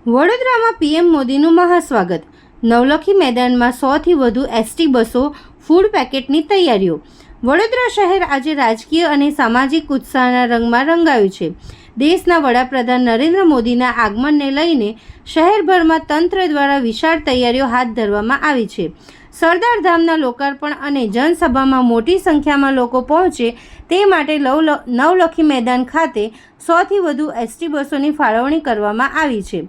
વડોદરામાં પીએમ મોદીનું મહાસ્વાગત. નવલખી મેદાનમાં 100થી વધુ એસટી બસો ફૂડ પેકેટની તૈયારીઓ. વડોદરા શહેર આજે રાજકીય અને સામાજિક ઉત્સાહના રંગમાં રંગાયું છે. દેશના વડાપ્રધાન નરેન્દ્ર મોદીના આગમનને લઈને શહેરભરમાં તંત્ર દ્વારા વિશાળ તૈયારીઓ હાથ ધરવામાં આવી છે. સરદાર ધામના લોકાર્પણ અને જનસભામાં મોટી સંખ્યામાં લોકો પહોંચે તે માટે નવલખી મેદાન ખાતે 100થી વધુ એસટી બસોની ફાળવણી કરવામાં આવી છે.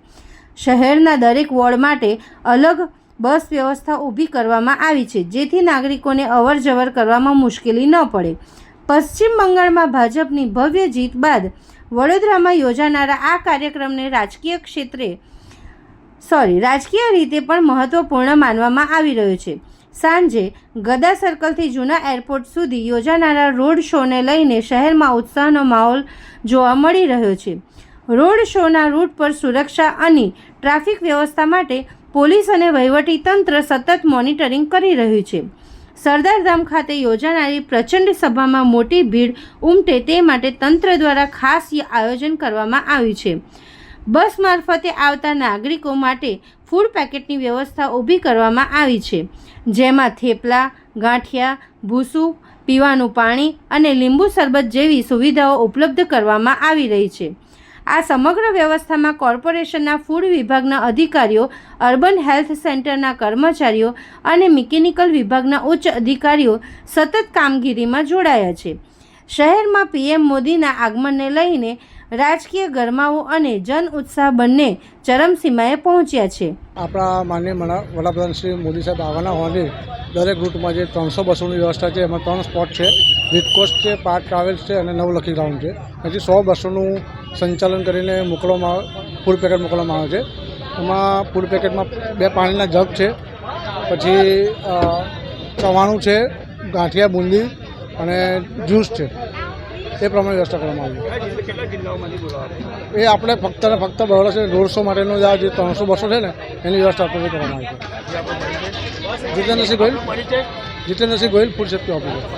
શહેરના દરેક વોર્ડ માટે અલગ બસ વ્યવસ્થા ઊભી કરવામાં આવી છે, જેથી નાગરિકોને અવરજવર કરવામાં મુશ્કેલી ન પડે. પશ્ચિમ બંગાળમાં ભાજપની ભવ્ય જીત બાદ વડોદરામાં યોજાનારા આ કાર્યક્રમને રાજકીય રીતે પણ મહત્વપૂર્ણ માનવામાં આવી રહ્યો છે. સાંજે ગદા સર્કલથી જૂના એરપોર્ટ સુધી યોજાનારા રોડ શોને લઈને શહેરમાં ઉત્સાહનો માહોલ જોવા મળી રહ્યો છે. રોડ શોના રૂટ પર સુરક્ષા અને ટ્રાફિક વ્યવસ્થા માટે પોલીસ અને વહીવટી તંત્ર સતત મોનિટરિંગ કરી રહ્યું છે. સરદાર ધામ ખાતે યોજાનારી પ્રચંડ સભામાં મોટી ભીડ ઉમટે તે માટે તંત્ર દ્વારા ખાસ આયોજન કરવામાં આવ્યું છે. બસ મારફતે આવતા નાગરિકો માટે ફૂડ પેકેટની વ્યવસ્થા ઊભી કરવામાં આવી છે, જેમાં થેપલા, ગાંઠિયા, ભૂસું, પીવાનું પાણી અને લીંબુ શરબત જેવી સુવિધાઓ ઉપલબ્ધ કરવામાં આવી રહી છે. આ સમગ્ર વ્યવસ્થામાં કોર્પોરેશનના ફૂડ વિભાગના અધિકારીઓ, અર્બન હેલ્થ સેન્ટરના કર્મચારીઓ અને મિકેનિકલ વિભાગના ઉચ્ચ અધિકારીઓ સતત કામગીરીમાં જોડાયા છે. શહેરમાં પીએમ મોદીના આગમનને લઈને રાજકીય ગરમાવો અને જન ઉત્સાહ બંને ચરમસીમાએ પહોંચ્યા છે. આપણા માનનીય વડાપ્રધાન શ્રી મોદી સાહેબ આવવાના હોવાથી દરેક રૂટમાં જે 300 બસોની વ્યવસ્થા છે, એમાં 3 સ્પોટ છે. વિટકોસ્ટ છે, પાર્ક ટ્રાવેલ્સ છે અને નવલખી ગ્રાઉન્ડ છે. હજી 100 બસોનું સંચાલન કરીને ફૂડ પેકેટ મોકલવામાં આવે છે. એમાં ફૂડ પેકેટમાં 2 પાણીના જગ છે, પછી ચવાણું છે, ગાંઠિયા, બુંદી અને જ્યુસ છે. એ પ્રમાણે વ્યવસ્થા કરવામાં આવી. એ આપણે ફક્ત બરોડા છે 150 માટેનો જે 300 બસો છે ને, એની વ્યવસ્થા આપણે કરવામાં આવી છે. Jitendrasinh Goyal, food safety officer.